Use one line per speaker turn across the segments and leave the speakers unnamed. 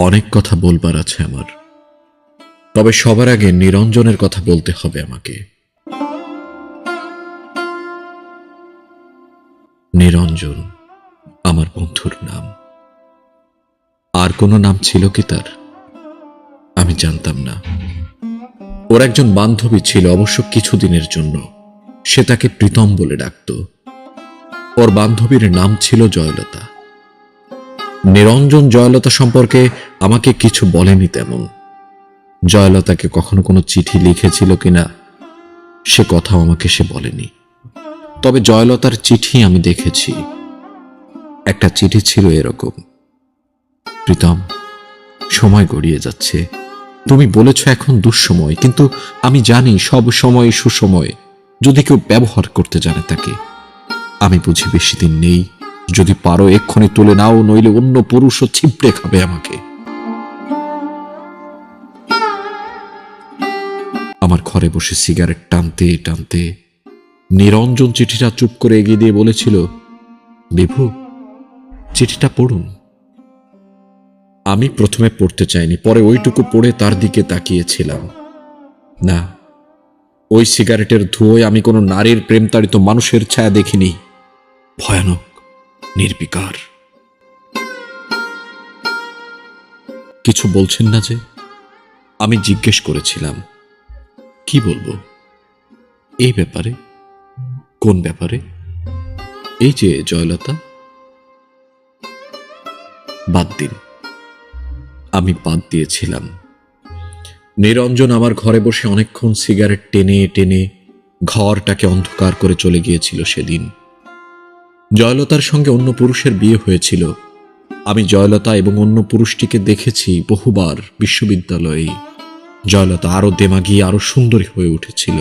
অনেক কথা বলবার আছে আমার, তবে সবার আগে নিরঞ্জনের কথা বলতে হবে আমাকে। নিরঞ্জন আমার বন্ধুর নাম। আর কোনো নাম ছিল কি তার? আমি জানতাম না। ওর একজন বান্ধবী ছিল, অবশ্য কিছুদিনের জন্য। সে তাকে প্রীতম বলে ডাকত। ওর বান্ধবীর নাম ছিল জয়লতা। নিরঞ্জন জয়লতা সম্পর্কে আমাকে কিছু বলেনি তেমন। জয়লতাকে কখনো কোনো চিঠি লিখেছিল কিনা সে কথাও আমাকে সে বলেনি। তবে জয়লতার চিঠি আমি দেখেছি। একটা চিঠি ছিল এরকম: প্রীতম, সময় গড়িয়ে যাচ্ছে। তুমি বলেছ এখন দুঃসময়, কিন্তু আমি জানি সব সময় সুসময় যদি কেউ ব্যবহার করতে জানে তাকে। আমি বুঝি বেশি দিন নেই। যদি পারো এক্ষুনি তুলে নাও, নইলে অন্য পুরুষও ছিপড়ে খাবে আমাকে। আমার ঘরে বসে সিগারেট টানতে টানতে নিরঞ্জন চিঠিটা চুপ করে এগিয়ে দিয়ে বলেছিল, বিভু, চিঠিটা পড়ুন। আমি প্রথমে পড়তে চাইনি, পরে ওইটুকু পড়ে তার দিকে তাকিয়েছিলাম। না, ওই সিগারেটের ধোঁয়ায় আমি কোনো নারীর প্রেমতাড়িত মানুষের ছায়া দেখিনি। ভয়ানক, নির্বিকার। কিছু বলছেন না যে? আমি জিজ্ঞেস করেছিলাম। কি বলবো এই ব্যাপারে? কোন ব্যাপারে? এই যে জয়লতা। বাদ দিন। আমি বাদ দিয়েছিলাম। নিরঞ্জন আমার ঘরে বসে অনেকক্ষণ সিগারেট টেনে টেনে ঘরটাকে অন্ধকার করে চলে গিয়েছিল সেদিন। জয়লতার সঙ্গে অন্য পুরুষের বিয়ে হয়েছিল। আমি জয়লতা এবং অন্য পুরুষটিকে দেখেছি বহুবার বিশ্ববিদ্যালয়ে। জয়লতা আরো দেমাগী, আরো সুন্দরী হয়ে উঠেছিল।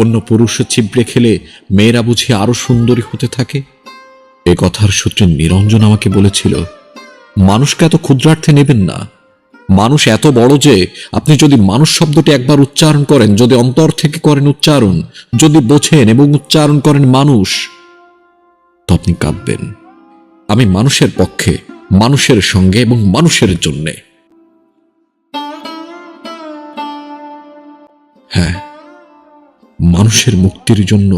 অন্য পুরুষে ছিবড়ে খেলে মেয়েরা বুঝি আরো সুন্দরী হতে থাকে। এ কথার সূত্রে নিরঞ্জন আমাকে বলেছিল, মানুষকে এত ক্ষুদ্রার্থে নেবেন না। মানুষ এত বড় যে আপনি যদি মানুষ শব্দটি একবার উচ্চারণ করেন, যদি অন্তর থেকে করেন উচ্চারণ, যদি বোঝেন এবং উচ্চারণ করেন মানুষ, তো আপনি কাঁদবেন। আমি মানুষের পক্ষে, মানুষের সঙ্গে এবং মানুষের জন্যে। হ্যাঁ, মানুষের মুক্তির জন্য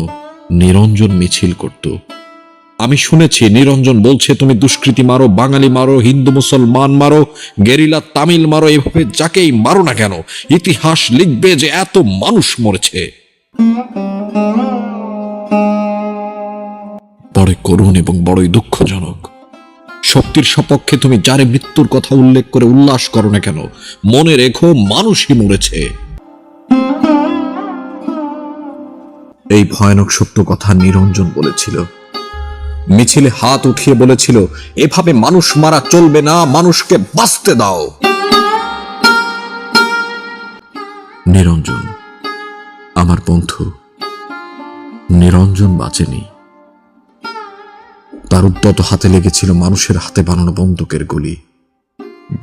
নিরঞ্জন মিছিল করত। আমি শুনেছি নিরঞ্জন বলছে, তুমি দুষ্কৃতী মারো, বাঙালি মারো, হিন্দু মুসলমান মারো, গেরিলা তামিল মারো, এভাবে যাকেই মারো না কেন, ইতিহাস লিখবে যে এত মানুষ মরেছে। বড় করুণ এবং বড়ই দুঃখজনক। শক্তির সপক্ষে তুমি যারে মৃত্যুর কথা উল্লেখ করে উল্লাস করো না কেন, মনে রেখো মানুষই মরেছে। এই ভয়ানক সত্য কথা নিরঞ্জন বলেছিল। মিছিলে হাত উঠিয়ে বলেছিল, এভাবে মানুষ মারা চলবে না, মানুষকে বাঁচতে দাও। নিরঞ্জন আমার বন্ধু। নিরঞ্জন বাঁচেনি। তার উদ্যত হাতে লেগেছিল মানুষের হাতে বানানো বন্দুকের গুলি।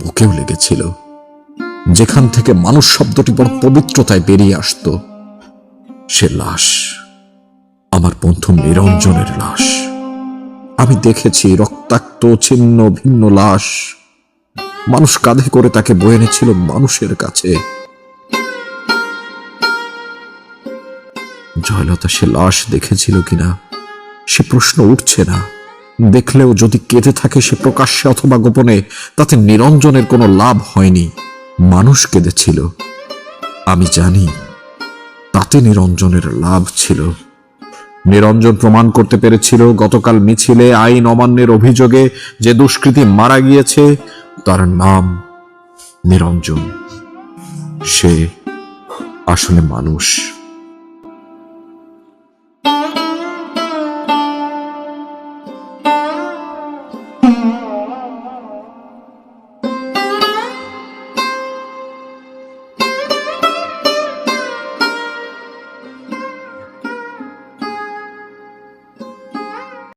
বুকেও লেগেছিল, যেখান থেকে মানুষ শব্দটি বড় পবিত্রতায় বেরিয়ে আসত। সে লাশ, আমার বন্ধু নিরঞ্জনের লাশ। আমি দেখেছি রক্তাক্ত ছিন্ন ভিন্ন লাশ। মানুষ কাঁধে করে তাকে বয়ে এনেছিল মানুষের কাছে। জয়লতা সে লাশ দেখেছিল কিনা সে প্রশ্ন উঠছে না। দেখলেও যদি কেঁদে থাকে সে প্রকাশ্যে অথবা গোপনে, তাতে নিরঞ্জনের কোনো লাভ হয়নি। মানুষ কেঁদেছিল, আমি জানি, তাতে নিরঞ্জনের লাভ ছিল। নিরঞ্জন প্রমাণ করতে পেরেছিল গতকাল মিছিলে আইন অমান্যের অভিযোগে যে দুষ্কৃতী মারা গিয়েছে তার নাম নিরঞ্জন। সে আসলে মানুষ।